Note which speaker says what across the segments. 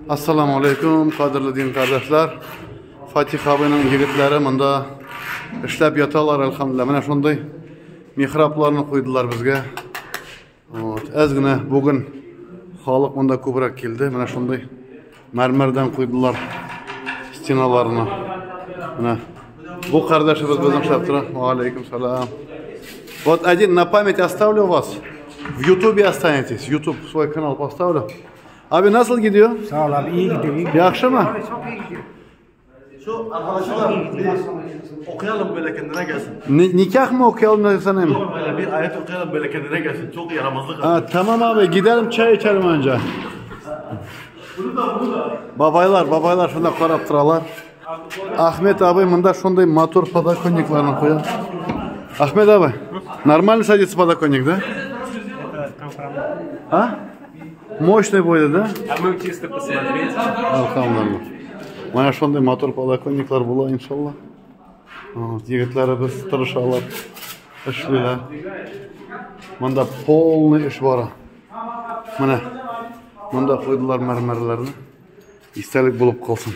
Speaker 1: Assalomu alaykum, qadrli din qardoshlar. Fatih abining yigitlari bunda ishlab yotalar alhamdulillah. Mana shunday mihroblarni qo'ydilar bizga. Ozgina bugun xalq bunda ko'proq keldi. Mana shunday marmardan qo'ydilar stinalarni. Mana bu qardoshimiz bizning ishlab turadi. Va alaykum salom. Вот один на память оставлю вас. В YouTube останетесь. YouTube свой канал поставлю. Abi nasıl gidiyor?
Speaker 2: Sağ ol abi, iyi gidiyor.
Speaker 1: Yakşı mı?
Speaker 2: Çok iyi gidiyor.
Speaker 3: Şu arkadaşlar bir okuyalım böyle kendine gelsin.
Speaker 1: Nikah mı okuyalım ne sanayım?
Speaker 3: Yok böyle bir ayet okuyalım böyle kendine gelsin. Çok yaramazlık.
Speaker 1: Ha, tamam abi gidelim çay içelim önce.
Speaker 3: Bunu da.
Speaker 1: Babaylar şunda qarab turalar. Ahmet abi bunda şunday motor podokонникlarni qo'yadi. Ahmet abi, нормально садится подоконник, да? А? Мощный будет, да?
Speaker 2: А мы чисто посмотреть.
Speaker 1: Alhamdulillah. Mana shunday motor podokонниклар bo'lar inshaalloh. Yigitlarimiz tirishadilar, ishlaylar. Bunda полный ish bor. Mana bunda qo'ydilar marmarlarni. İstalik bo'lib qolsin.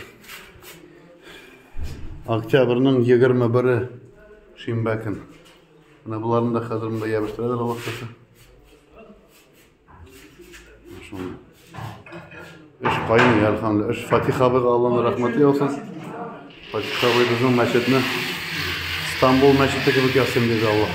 Speaker 1: Oktyabrning 21-i shanba kun. Mana bularni da hozir bunda yig'ishtiradilar Alloh xohlasa. İş qaynıyor elhamdülillah. İş Fatih abiga Allah'ın rahmeti olsun. Fatih abi bizim meşetini İstanbul meşeti gibi gelsin dedi Allah.